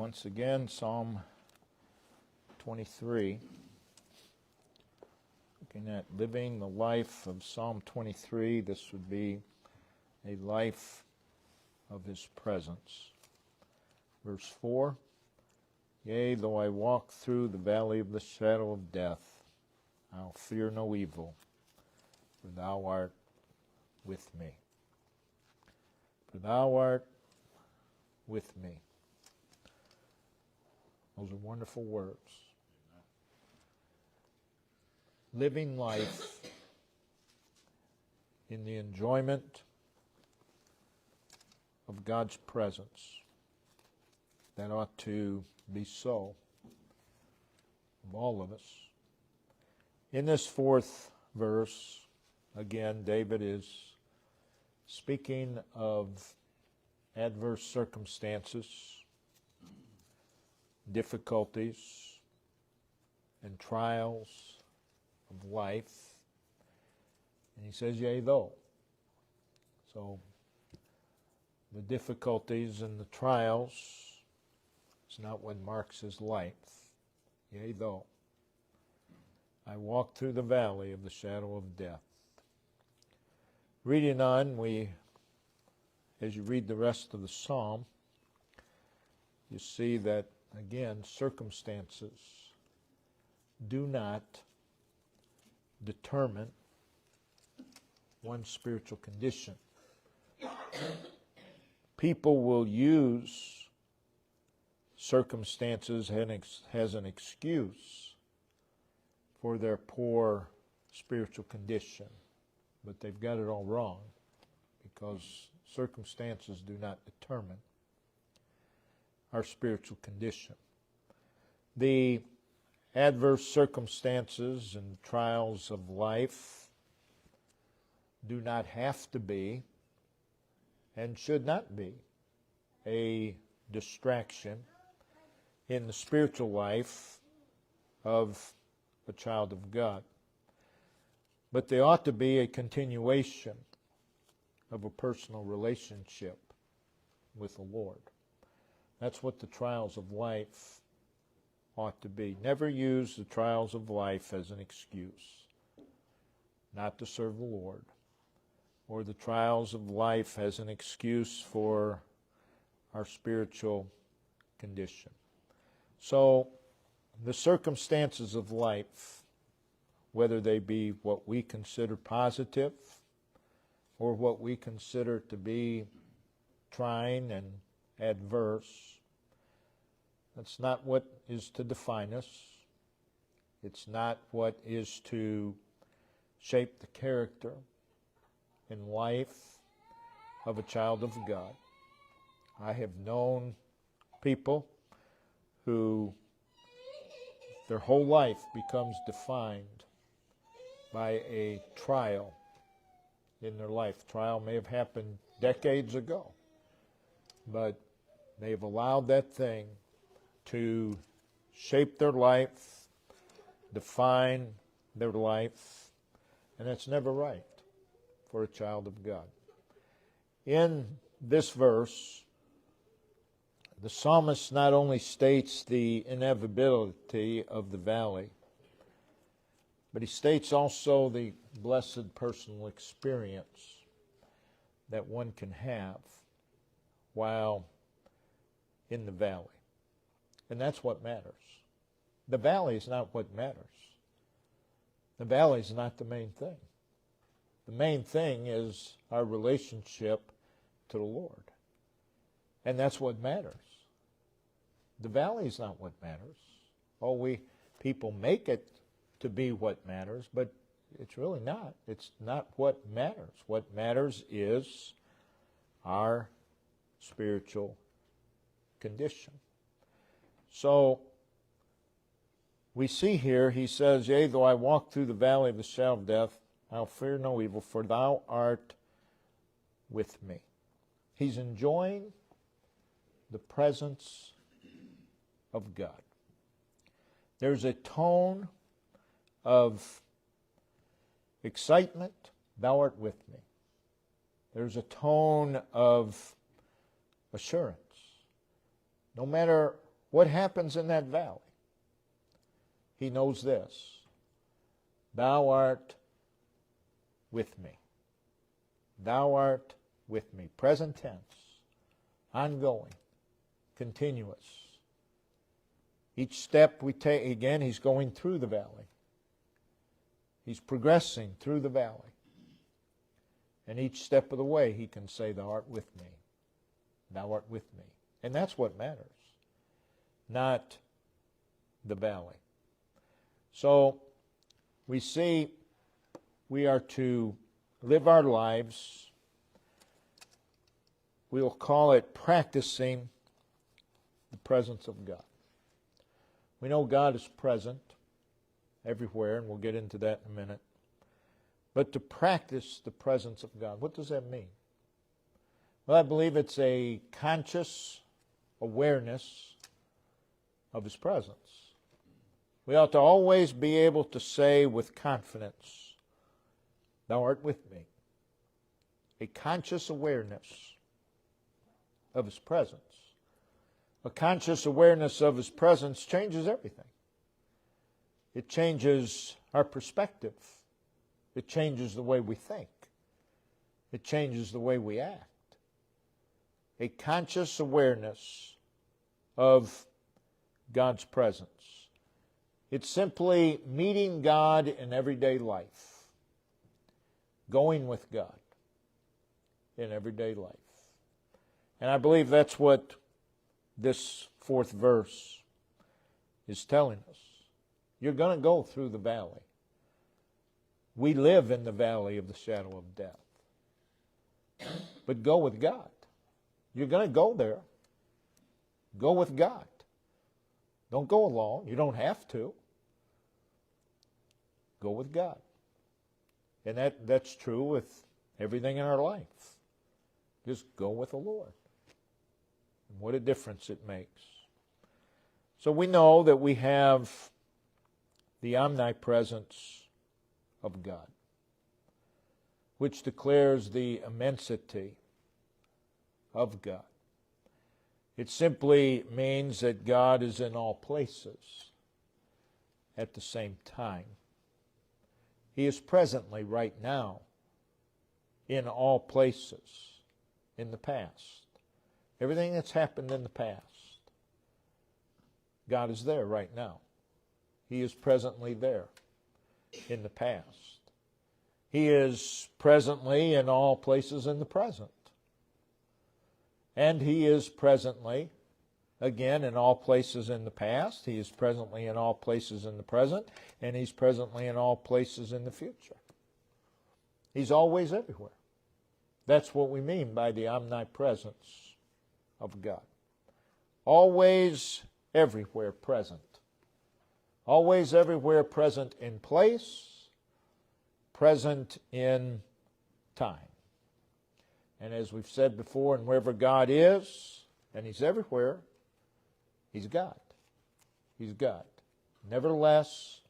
once again, Psalm 23. Looking at living the life of Psalm 23, this would be a life of His presence. Verse 4, Yea, though I walk through the valley of the shadow of death, I'll fear no evil, for Thou art with me. For Thou art with me. Those are wonderful words. Living life in the enjoyment of God's presence. That ought to be so of all of us. In this fourth verse, again, David is speaking of adverse circumstances, difficulties, and trials of life. And he says, yea, though. So, the difficulties and the trials is not what marks his life. Yea, though I walk through the valley of the shadow of death. Reading on, as you read the rest of the psalm, you see that, again, circumstances do not determine one's spiritual condition. People will use circumstances as an excuse for their poor spiritual condition, but they've got it all wrong, because circumstances do not determine our spiritual condition. The adverse circumstances and trials of life do not have to be and should not be a distraction in the spiritual life of a child of God. But they ought to be a continuation of a personal relationship with the Lord. That's what the trials of life ought to be. Never use the trials of life as an excuse not to serve the Lord, or the trials of life as an excuse for our spiritual condition. So, the circumstances of life, whether they be what we consider positive or what we consider to be trying and adverse, that's not what is to define us. It's not what is to shape the character and life of a child of God. I have known people who their whole life becomes defined by a trial in their life. Trial may have happened decades ago, but they've allowed that thing to shape their life, define their life, and that's never right for a child of God. In this verse, the psalmist not only states the inevitability of the valley, but he states also the blessed personal experience that one can have while in the valley. And that's what matters. The valley is not what matters. The valley is not the main thing. The main thing is our relationship to the Lord. And that's what matters. The valley is not what matters. People make it to be what matters, but it's really not. It's not what matters. What matters is our spiritual condition. So, we see here, he says, Yea, though I walk through the valley of the shadow of death, I'll fear no evil, for Thou art with me. He's enjoying the presence of God. There's a tone of excitement, Thou art with me. There's a tone of assurance. No matter what happens in that valley? He knows this. Thou art with me. Thou art with me. Present tense. Ongoing. Continuous. Each step we take, again, he's going through the valley. He's progressing through the valley. And each step of the way he can say, Thou art with me. Thou art with me. And that's what matters. Not the valley. So we see we are to live our lives, we'll call it practicing the presence of God. We know God is present everywhere, and we'll get into that in a minute. But to practice the presence of God, what does that mean? Well, I believe it's a conscious awareness of His presence. We ought to always be able to say with confidence, Thou art with me. A conscious awareness of His presence. A conscious awareness of His presence changes everything. It changes our perspective. It changes the way we think. It changes the way we act. A conscious awareness of God's presence. It's simply meeting God in everyday life. Going with God in everyday life. And I believe that's what this fourth verse is telling us. You're going to go through the valley. We live in the valley of the shadow of death. But go with God. You're going to go there. Go with God. Don't go alone. You don't have to. Go with God. And that's true with everything in our life. Just go with the Lord. And what a difference it makes. So we know that we have the omnipresence of God, which declares the immensity of God. It simply means that God is in all places at the same time. He is presently, right now, in all places in the past. Everything that's happened in the past, God is there right now. He is presently there in the past. He is presently in all places in the present. And He is presently, again, in all places in the past. He is presently in all places in the present. And He's presently in all places in the future. He's always everywhere. That's what we mean by the omnipresence of God. Always, everywhere present. Always, everywhere present in place, present in time. And as we've said before, and wherever God is, and He's everywhere, He's God. He's God. Never less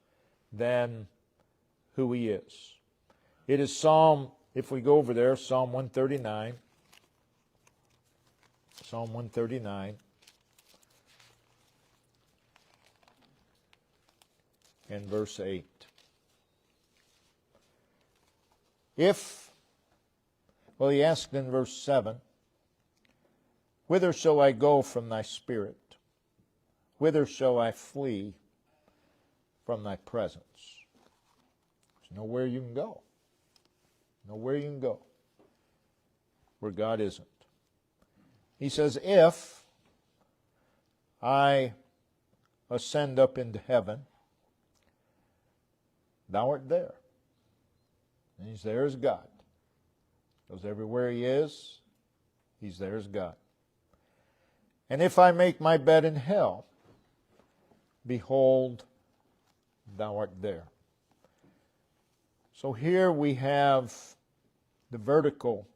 than who He is. It is Psalm, if we go over there, Psalm 139. Psalm 139. And verse 8. He asked in verse 7, Whither shall I go from Thy Spirit? Whither shall I flee from Thy presence? There's nowhere you can go. Nowhere you can go where God isn't. He says, if I ascend up into heaven, Thou art there. And He's there as God. Because everywhere He is, He's there as God. And if I make my bed in hell, behold, Thou art there. So here we have the vertical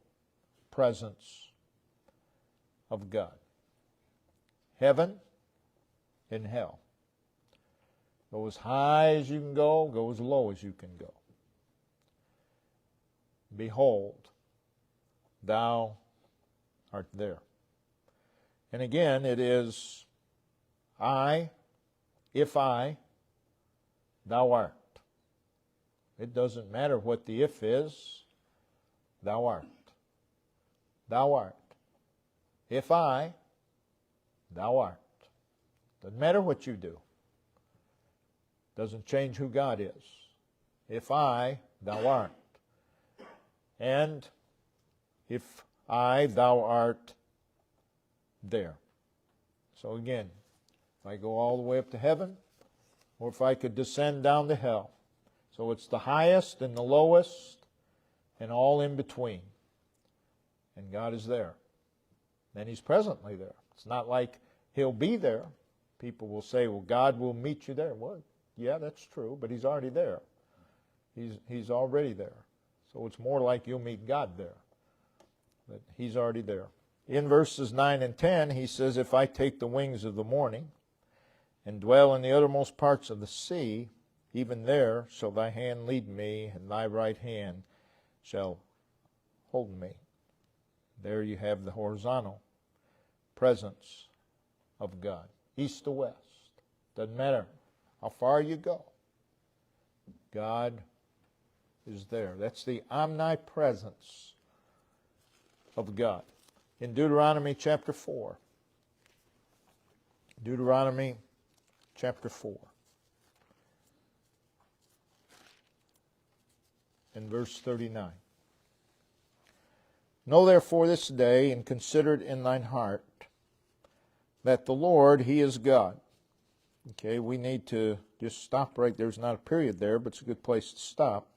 presence of God. Heaven and hell. Go as high as you can go as low as you can go. Behold, Thou art there. And again, it is if I, thou art. It doesn't matter what the if is, thou art. Thou art. If I, thou art. Doesn't matter what you do. Doesn't change who God is. If I, thou art. And if I, thou art there. So again, if I go all the way up to heaven, or if I could descend down to hell. So it's the highest and the lowest and all in between. And God is there. And He's presently there. It's not like He'll be there. People will say, well, God will meet you there. Well, yeah, that's true, but He's already there. He's already there. So it's more like you'll meet God there. But He's already there. In verses 9 and 10, He says, if I take the wings of the morning and dwell in the uttermost parts of the sea, even there shall thy hand lead me, and thy right hand shall hold me. There you have the horizontal presence of God. East to west. Doesn't matter how far you go. God is there. That's the omnipresence of God. In Deuteronomy chapter 4. Deuteronomy chapter 4. In verse 39. Know therefore this day, and consider it in thine heart, that the Lord, He is God. Okay, we need to just stop right there. There's not a period there, but it's a good place to stop.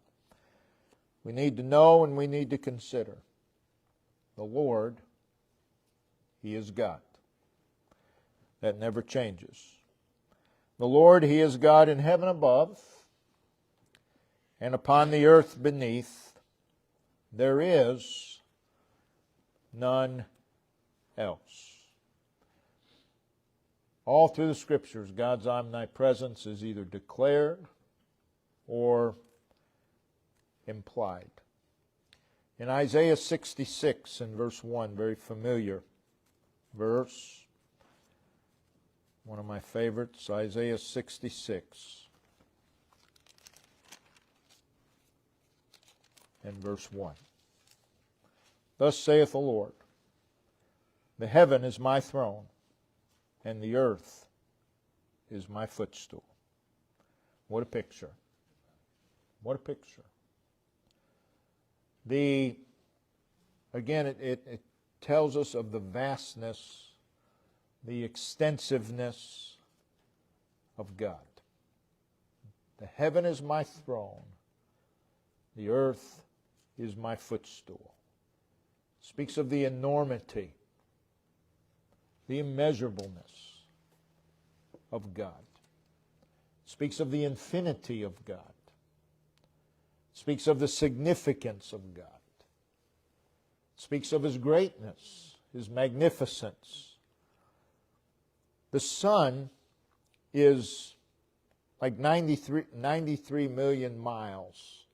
We need to know and we need to consider. The Lord, He is God. That never changes. The Lord, He is God in heaven above, and upon the earth beneath. There is none else. All through the Scriptures, God's omnipresence is either declared or implied. In Isaiah 66 and verse 1, very familiar verse, one of my favorites, Isaiah 66 and verse 1. Thus saith the Lord, the heaven is my throne, and the earth is my footstool. What a picture. What a picture. Again, it tells us of the vastness, the extensiveness of God. The heaven is my throne. The earth is my footstool. Speaks of the enormity, the immeasurableness of God. Speaks of the infinity of God. Speaks of the significance of God. Speaks of His greatness, His magnificence. The sun is like 93 million miles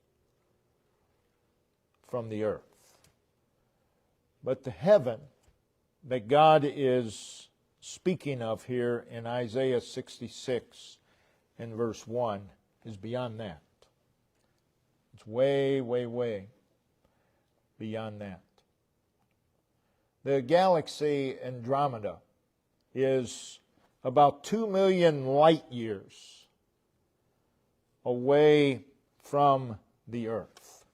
from the earth. But the heaven that God is speaking of here in Isaiah 66 and verse 1 is beyond that. It's way, way, way beyond that. The galaxy Andromeda is about 2 million light years away from the earth.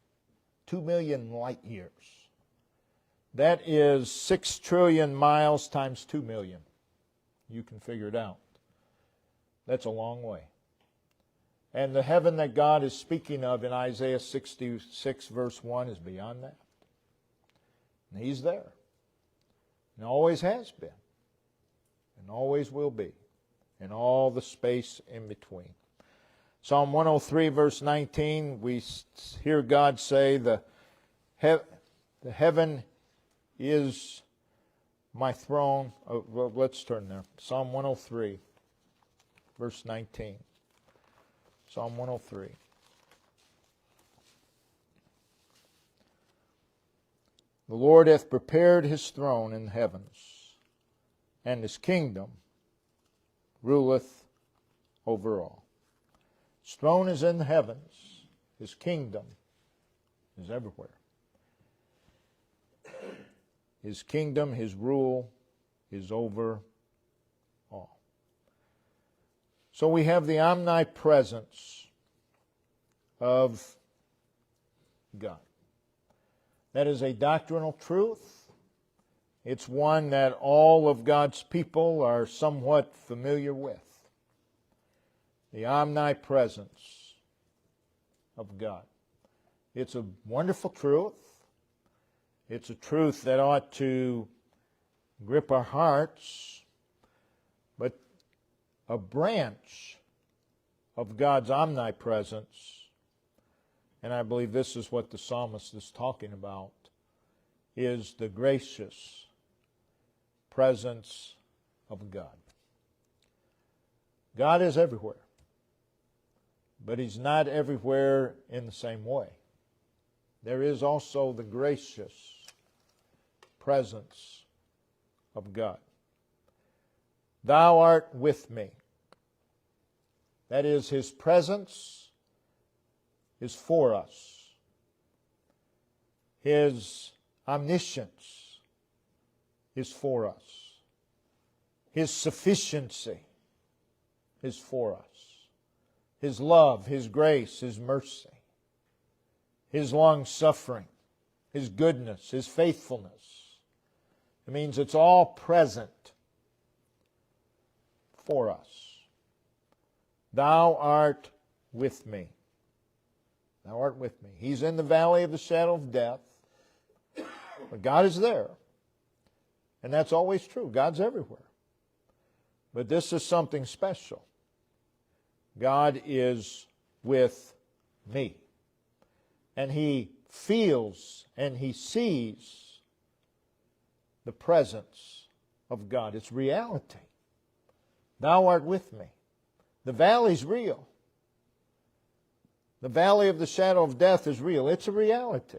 2 million light years. That is 6 trillion miles times 2 million. You can figure it out. That's a long way. And the heaven that God is speaking of in Isaiah 66 verse 1 is beyond that. And He's there. And always has been. And always will be. And all the space in between. Psalm 103 verse 19, we hear God say, the heaven is my throne. Well, let's turn there. Psalm 103 verse 19. Psalm 103. The Lord hath prepared His throne in the heavens, and His kingdom ruleth over all. His throne is in the heavens. His kingdom is everywhere. His kingdom, His rule is over all. So we have the omnipresence of God. That is a doctrinal truth. It's one that all of God's people are somewhat familiar with. The omnipresence of God. It's a wonderful truth. It's a truth that ought to grip our hearts. But a branch of God's omnipresence, and I believe this is what the psalmist is talking about, is the gracious presence of God. God is everywhere, but He's not everywhere in the same way. There is also the gracious presence of God. Thou art with me. That is, His presence is for us. His omniscience is for us. His sufficiency is for us. His love, His grace, His mercy, His long-suffering, His goodness, His faithfulness. It means it's all present for us. Thou art with me. Thou art with me. He's in the valley of the shadow of death, but God is there. And that's always true. God's everywhere. But this is something special. God is with me. And He feels and He sees the presence of God. It's reality. Thou art with me. The valley's real. The valley of the shadow of death is real. It's a reality.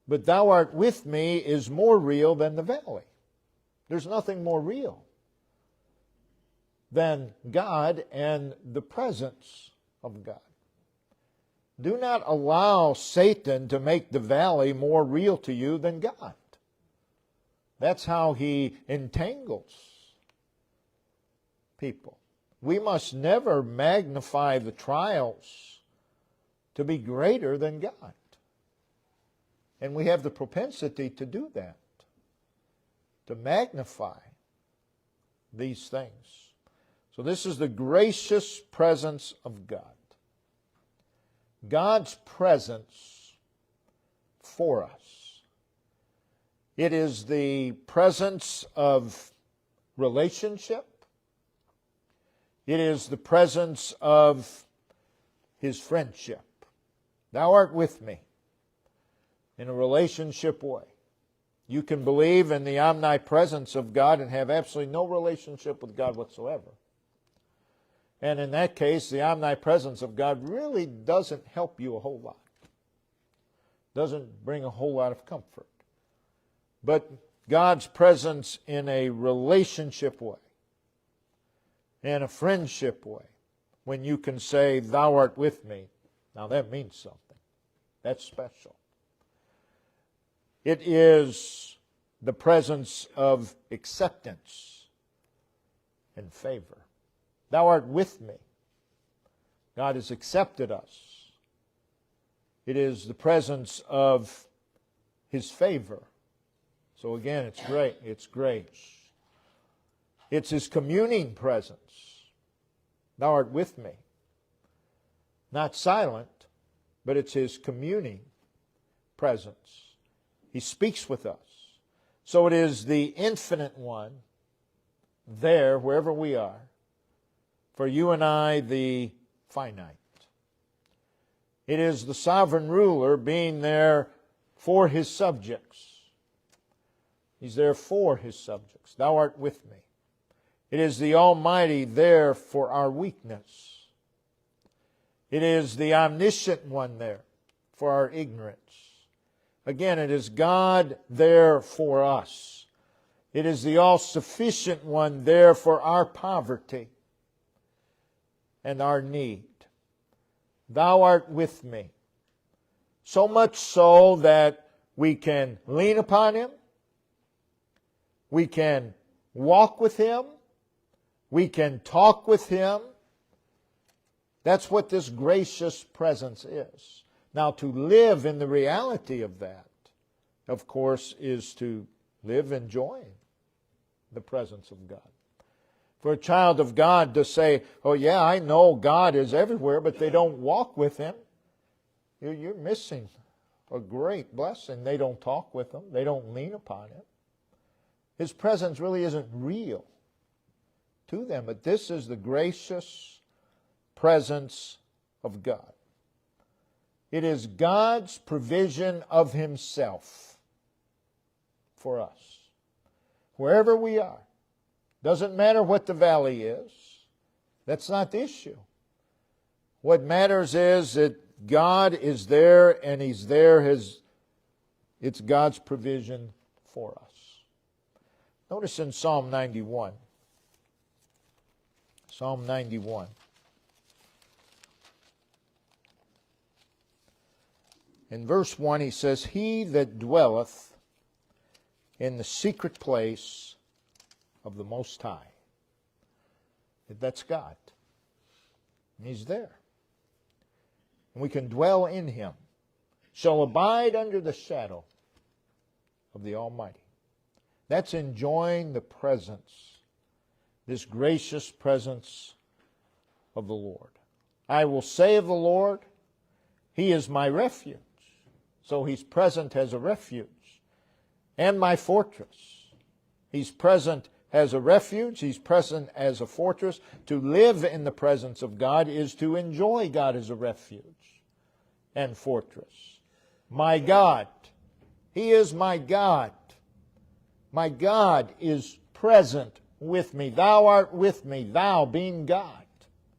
But thou art with me is more real than the valley. There's nothing more real than God and the presence of God. Do not allow Satan to make the valley more real to you than God. That's how he entangles people. We must never magnify the trials to be greater than God. And we have the propensity to do that, to magnify these things. So this is the gracious presence of God. God's presence for us. It is the presence of relationship. It is the presence of His friendship. Thou art with me in a relationship way. You can believe in the omnipresence of God and have absolutely no relationship with God whatsoever. And in that case, the omnipresence of God really doesn't help you a whole lot. Doesn't bring a whole lot of comfort. But God's presence in a relationship way, in a friendship way, when you can say, Thou art with me, now that means something. That's special. It is the presence of acceptance and favor. Thou art with me. God has accepted us. It is the presence of His favor. So again, it's great. It's grace. It's His communing presence. Thou art with me. Not silent, but it's His communing presence. He speaks with us. So it is the infinite one there, wherever we are, for you and I, the finite. It is the sovereign ruler being there for His subjects. He's there for His subjects. Thou art with me. It is the Almighty there for our weakness. It is the omniscient one there for our ignorance. Again, it is God there for us. It is the all-sufficient one there for our poverty and our need. Thou art with me. So much so that we can lean upon Him. We can walk with Him. We can talk with Him. That's what this gracious presence is. Now, to live in the reality of that, of course, is to live enjoying the presence of God. For a child of God to say, oh yeah, I know God is everywhere, but they don't walk with Him, you're missing a great blessing. They don't talk with Him. They don't lean upon Him. His presence really isn't real to them, but this is the gracious presence of God. It is God's provision of Himself for us. Wherever we are, doesn't matter what the valley is. That's not the issue. What matters is that God is there, and He's there. It's God's provision for us. Notice in Psalm 91. Psalm 91. In verse 1 he says, He that dwelleth in the secret place of the Most High. That's God. He's there. And we can dwell in Him. Shall abide under the shadow of the Almighty. That's enjoying the presence, this gracious presence of the Lord. I will say of the Lord, He is my refuge. So He's present as a refuge. And my fortress. He's present as a refuge. He's present as a fortress. To live in the presence of God is to enjoy God as a refuge and fortress. My God. He is my God. My God is present with me. Thou art with me. Thou being God.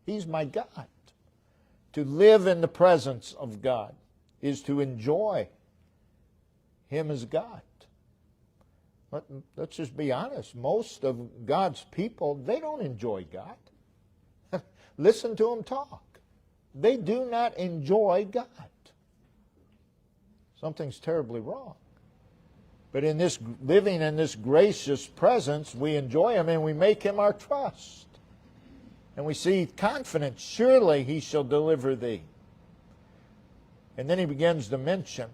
He's my God. To live in the presence of God is to enjoy Him as God. Let's just be honest. Most of God's people, they don't enjoy God. Listen to them talk. They do not enjoy God. Something's terribly wrong. But in this living in this gracious presence, we enjoy Him and we make Him our trust. And we see confidence, surely He shall deliver thee. And then he begins to mention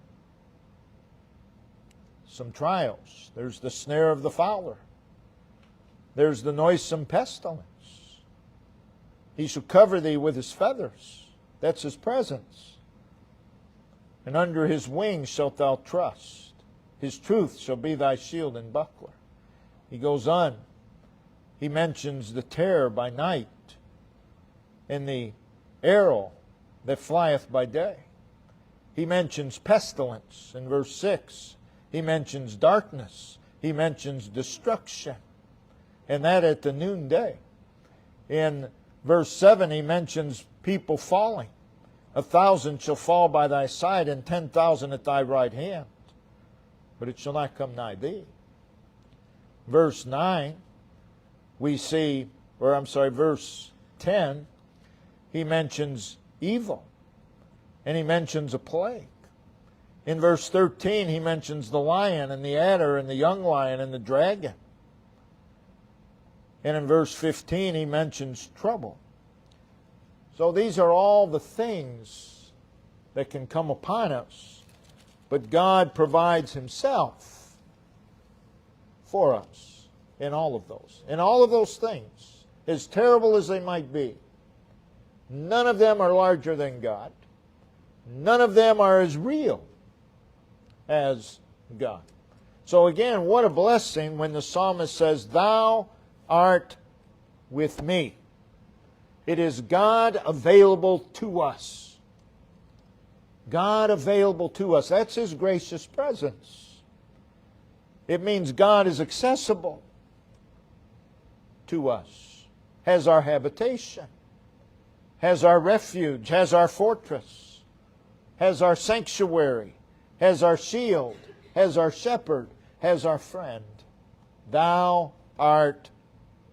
some trials. There's the snare of the fowler. There's the noisome pestilence. He shall cover thee with His feathers. That's His presence. And under His wings shalt thou trust. His truth shall be thy shield and buckler. He goes on. He mentions the terror by night and the arrow that flieth by day. He mentions pestilence in verse 6. He mentions darkness. He mentions destruction. And that at the noonday. In verse 7 he mentions people falling. 1,000 shall fall by thy side and 10,000 at thy right hand. But it shall not come nigh thee. Verse 9 we see, verse 10, he mentions evil. And he mentions a plague. In verse 13, he mentions the lion and the adder and the young lion and the dragon. And in verse 15, he mentions trouble. So these are all the things that can come upon us. But God provides Himself for us in all of those. In all of those things, as terrible as they might be, none of them are larger than God. None of them are as real as God. So again, what a blessing when the psalmist says, Thou art with me. It is God available to us. God available to us. That's His gracious presence. It means God is accessible to us, has our habitation, has our refuge, has our fortress, has our sanctuary, has our shield, has our shepherd, has our friend. Thou art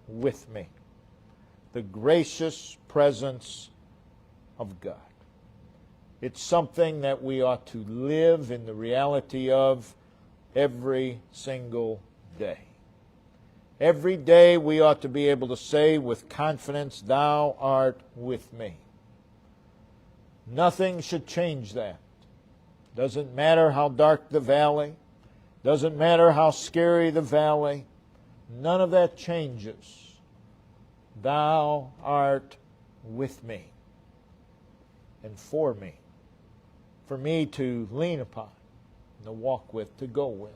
with me. The gracious presence of God. It's something that we ought to live in the reality of every single day. Every day we ought to be able to say with confidence, Thou art with me. Nothing should change that. Doesn't matter how dark the valley. Doesn't matter how scary the valley. None of that changes. Thou art with me and for me to lean upon, to walk with, to go with.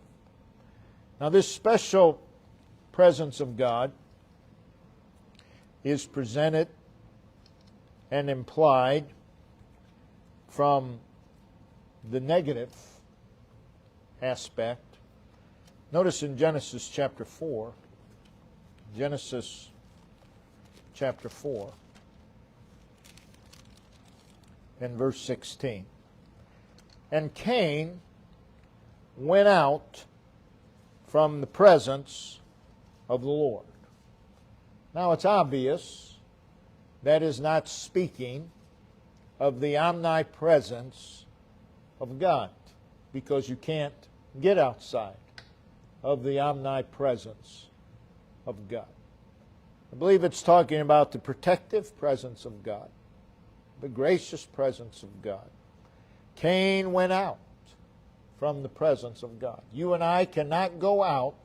Now this special presence of God is presented and implied from the negative aspect. Notice in Genesis chapter 4, Genesis chapter 4 and verse 16. And Cain went out from the presence of the Lord. Now it's obvious that is not speaking of the omnipresence of God, because you can't get outside of the omnipresence of God. I believe it's talking about the protective presence of God, the gracious presence of God. Cain went out from the presence of God. You and I cannot go out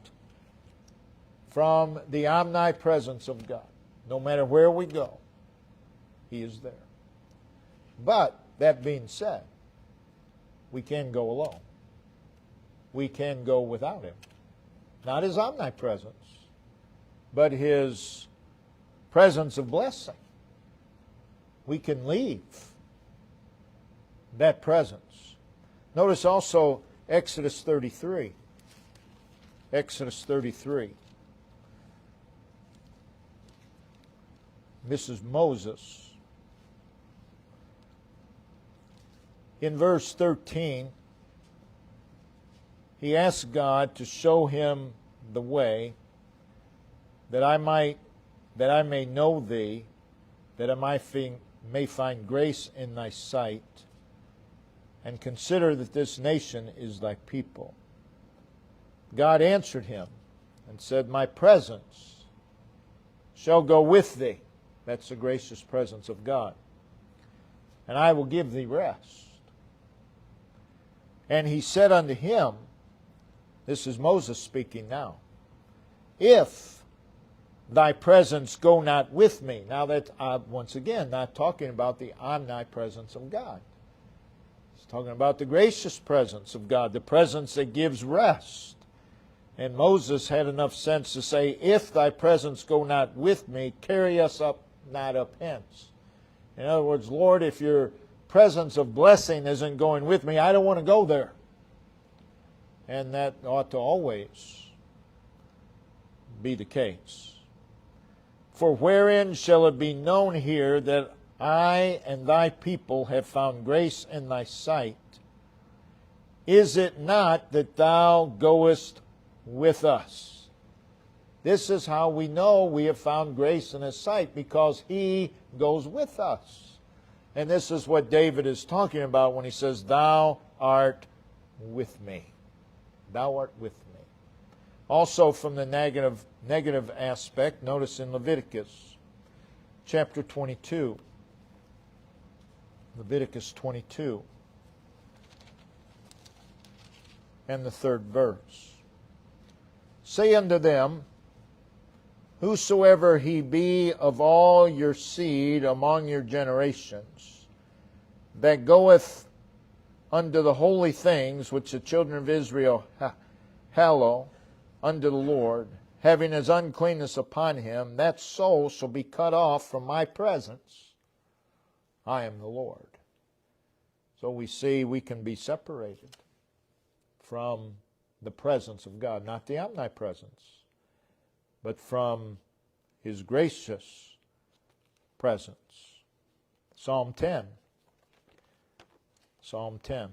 from the omnipresence of God. No matter where we go, He is there. But, that being said, we can go alone. We can go without Him. Not His omnipresence, but His presence of blessing. We can leave that presence. Notice also Exodus 33. Exodus 33. This is Moses. In verse 13, he asked God to show him the way that I may know Thee, that I may find grace in Thy sight, and consider that this nation is Thy people. God answered him and said, My presence shall go with thee. That's the gracious presence of God. And I will give thee rest. And he said unto him, this is Moses speaking now, if thy presence go not with me. Now that, once again, not talking about the omnipresence of God. It's talking about the gracious presence of God, the presence that gives rest. And Moses had enough sense to say, if thy presence go not with me, carry us up not up hence. In other words, Lord, if your presence of blessing isn't going with me, I don't want to go there. And that ought to always be the case. For wherein shall it be known here that I and thy people have found grace in thy sight? Is it not that thou goest with us? This is how we know we have found grace in His sight, because He goes with us. And this is what David is talking about when he says, Thou art with me. Thou art with me. Also from the negative aspect, notice in Leviticus chapter 22. Leviticus 22 and the 3rd verse. Say unto them, whosoever he be of all your seed among your generations, that goeth unto the holy things which the children of Israel hallow unto the Lord, having his uncleanness upon him, that soul shall be cut off from my presence. I am the Lord. So we see we can be separated from the presence of God, not the omnipresence, but from His gracious presence. Psalm 10. Psalm 10.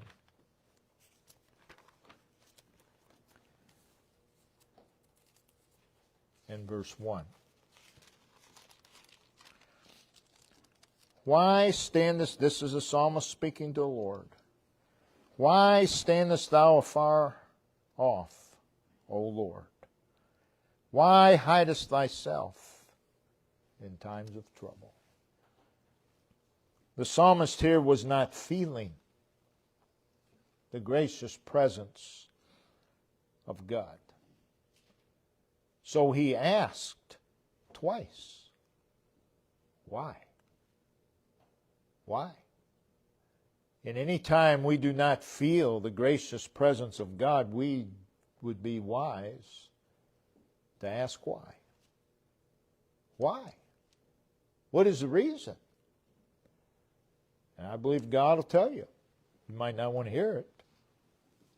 and verse 1. Why standest, this is a psalmist speaking to the Lord, why standest thou afar off, O Lord? Why hidest thyself in times of trouble? The psalmist here was not feeling the gracious presence of God. So he asked twice, why? Why? And any time we do not feel the gracious presence of God, we would be wise to ask why. Why? What is the reason? And I believe God will tell you. You might not want to hear it,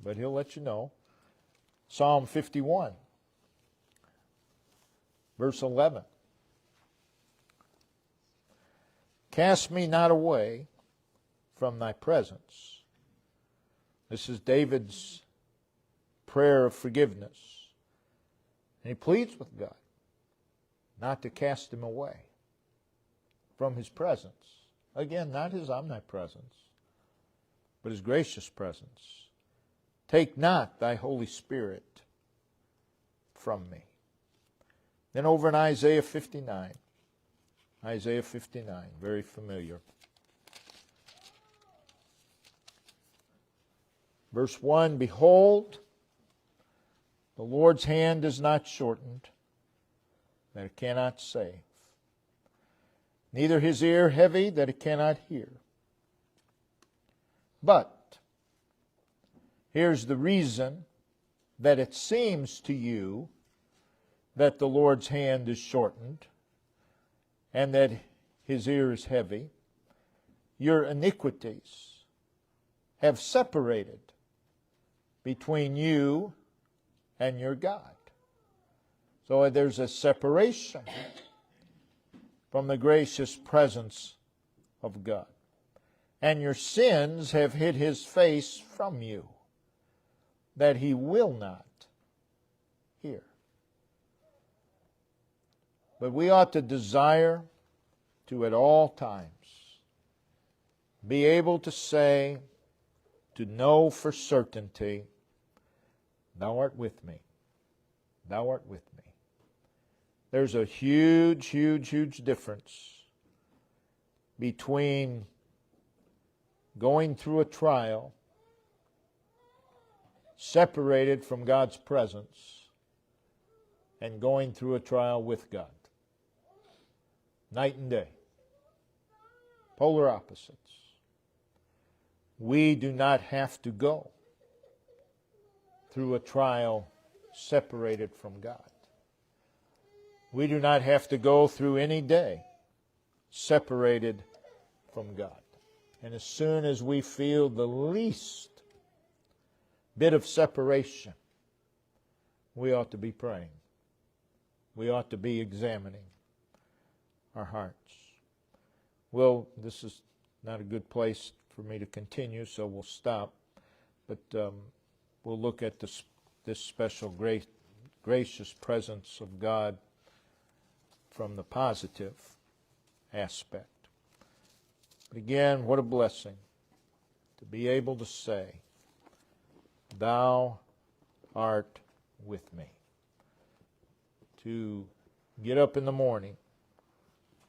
but He'll let you know. Psalm 51, verse 11. Cast me not away from thy presence. This is David's prayer of forgiveness. And he pleads with God not to cast him away from His presence. Again, not His omnipresence, but His gracious presence. Take not thy Holy Spirit from me. Then over in Isaiah 59. Isaiah 59, very familiar. Verse 1, Behold, the Lord's hand is not shortened, that it cannot save, neither His ear heavy, that it cannot hear. But here's the reason that it seems to you that the Lord's hand is shortened and that His ear is heavy. Your iniquities have separated between you and your God. So there's a separation from the gracious presence of God. And your sins have hid His face from you, that He will not hear. But we ought to desire to at all times be able to say, to know for certainty, Thou art with me. Thou art with me. There's a huge, huge, huge difference between going through a trial separated from God's presence and going through a trial with God. Night and day. Polar opposites. We do not have to go through a trial separated from God. We do not have to go through any day separated from God. And as soon as we feel the least bit of separation, we ought to be praying. We ought to be examining our hearts. Well, this is not a good place for me to continue, so we'll stop. But we'll look at this special gracious presence of God from the positive aspect. But again, what a blessing to be able to say, Thou art with me. To get up in the morning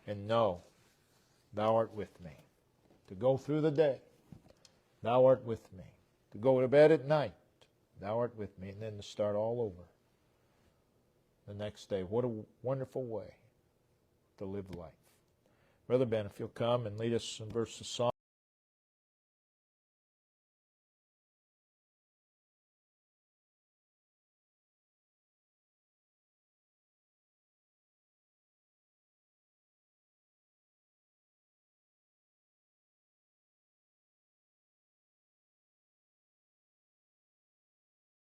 and know, Thou art with me. To go through the day, Thou art with me. To go to bed at night, Thou art with me. And then to start all over the next day. What a wonderful way to live life. Brother Ben, if you'll come and lead us in verses of Psalm.